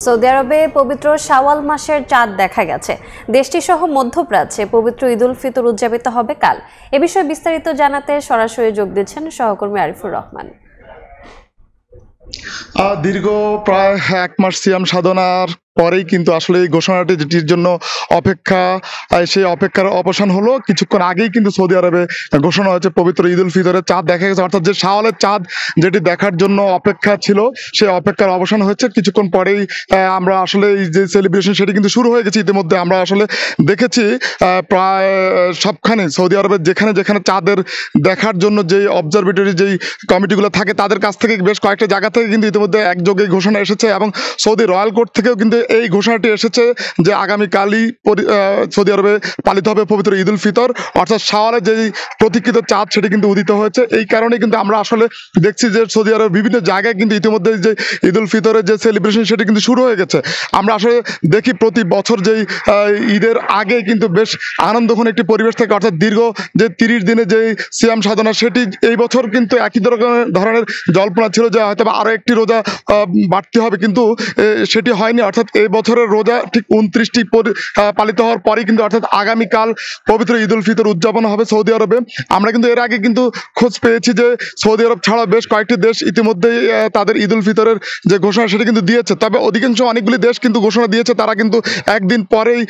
Saudi আরবে পবিত্র শাওয়াল মাসের চাঁদ দেখা গেছে। দেশটি সহ মধ্যপ্রাচ্যে পবিত্র ঈদ উল ফিতর উদযাপিত হবে কাল। এ বিষয়ে বিস্তারিত জানাতে সরাসরি যোগ দিচ্ছেন সহকর্মী আরিফুর রহমান। দীর্ঘ প্রায় 1 মাস সিয়াম সাধনার পরেই কিন্তু আসলে এই ঘোষণাটি যেটির জন্য অপেক্ষা, সেই অপেক্ষার অবসান হলো। কিছুক্ষণ আগেই কিন্তু সৌদি আরবে ঘোষণা হয়েছে পবিত্র ঈদ উল ফিতরের চাঁদ দেখা গেছে, অর্থাৎ যে শাওয়ালের চাঁদ যেটি দেখার জন্য অপেক্ষা ছিল সেই অপেক্ষার অবসান হয়েছে। কিছুক্ষণ পরেই আমরা আসলে এই যে সেলিব্রেশন সেটি কিন্তু শুরু হয়ে গেছে। ইতিমধ্যে আমরা আসলে দেখেছি প্রায় সবখানে সৌদি আরবের যেখানে যেখানে চাঁদের দেখার জন্য যেই অবজারভেটরি যেই কমিটিগুলো থাকে তাদের কাছ থেকে বেশ কয়েকটা জায়গা থেকে কিন্তু ইতিমধ্যে একযোগে ঘোষণা এসেছে, এবং সৌদি রয়্যাল কোর্ট থেকেও কিন্তু এই ঘোষণাটি এসেছে যে আগামীকালই সৌদি আরবে পালিত হবে পবিত্র ঈদ উল ফিতর, অর্থাৎ শাওয়ালের যেই প্রতীক্ষিত চাঁদ সেটি কিন্তু উদিত হয়েছে। এই কারণে কিন্তু আমরা আসলে দেখছি যে সৌদি আরবের বিভিন্ন জায়গায় কিন্তু ইতিমধ্যে যে ঈদ উল ফিতরের যে সেলিব্রেশন সেটি কিন্তু শুরু হয়ে গেছে। আমরা আসলে দেখি প্রতি বছর যেই ঈদের আগে কিন্তু বেশ আনন্দঘন একটি পরিবেশ থাকে, অর্থাৎ দীর্ঘ যে 30 দিনে যেই সিয়াম সাধনা সেটি এই বছর কিন্তু একই ধরনের জল্পনা ছিল যে হয়তো আরো একটি রোজা বাড়তে হবে, কিন্তু সেটি হয়নি। অর্থাৎ এই বছরের রোজা ঠিক 29টি পালিত হওয়ার পরেই কিন্তু অর্থাৎ আগামীকাল পবিত্র ঈদ উল ফিতর উদযাপন হবে সৌদি আরবে। আমরা কিন্তু এর আগে কিন্তু খোঁজ পেয়েছি যে সৌদি আরব ছাড়া বেশ কয়েকটি দেশ ইতিমধ্যেই তাদের ঈদ উল ফিতরের যে ঘোষণা সেটা কিন্তু দিয়েছে। তবে অধিকাংশ অনেকগুলি দেশ কিন্তু ঘোষণা দিয়েছে তারা কিন্তু একদিন পরেই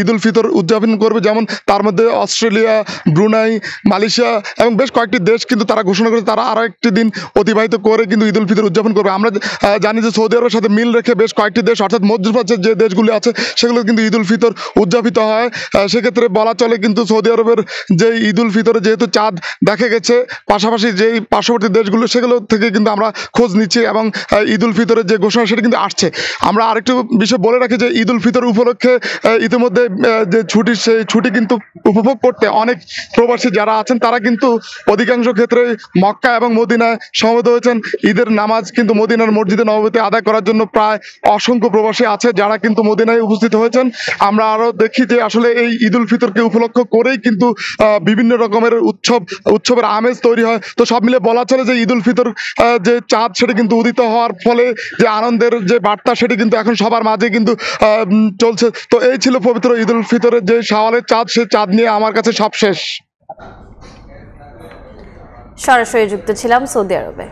ঈদ উল ফিতর উদযাপন করবে, যেমন তার মধ্যে অস্ট্রেলিয়া, ব্রুনাই, মালয়েশিয়া এবং বেশ কয়েকটি দেশ কিন্তু তারা ঘোষণা করেছে তারা আরো একটি দিন অতিবাহিত করে কিন্তু ঈদ উল ফিতর উদযাপন করবে। আমরা জানি যে সৌদি আরবের সাথে মিল রেখে বেশ কয়েকটি দেশ অর্থাৎ মধ্যপ্রাচ্যের যে দেশগুলি আছে সেগুলো কিন্তু ঈদ উল ফিতর উদযাপিত হয়। সেক্ষেত্রে বলা চলে কিন্তু সৌদি আরবের যে ঈদ উল ফিতরে যেহেতু চাঁদ দেখা গেছে, পাশাপাশি যেই পার্শ্ববর্তী দেশগুলো সেগুলো থেকে কিন্তু আমরা খোঁজ নিচ্ছি এবং ঈদ উল ফিতরের যে ঘোষণা সেটা কিন্তু আসছে। আমরা আরেকটু বিষয় বলে রাখি যে ঈদ উল ফিতর উপলক্ষে ইতিমধ্যে যে ছুটি সেই ছুটি কিন্তু উপভোগ করতে অনেক প্রবাসী যারা আছেন তারা কিন্তু অধিকাংশ ক্ষেত্রে মক্কা এবং মদিনায় সমবেত হয়েছেন। ঈদের নামাজ কিন্তু মদিনার মসজিদে নববীতে আদায় করার জন্য প্রায় অসংখ্য প্রবাসী আছে যারা কিন্তু মদিনায় উপস্থিত হয়েছেন। আমরা আরো দেখি যে আসলে এই ঈদ উল ফিতরকে উপলক্ষ করেই কিন্তু বিভিন্ন রকমের উৎসবের আমেজ তৈরি হয়। তো সব মিলে বলা চলে যে ঈদ উল ফিতর যে চাঁদ সেটি কিন্তু উদিত হওয়ার ফলে যে আনন্দের যে বার্তা সেটি কিন্তু এখন সবার মাঝে কিন্তু চলছে। তো এই ছিল পবিত্র ঈদ উল ফিতরের যে শাওয়ালের চাঁদ, সেই চাঁদ নিয়ে আমার কাছে সব শেষ। সরাসরি যুক্ত ছিলাম সৌদি আরবে।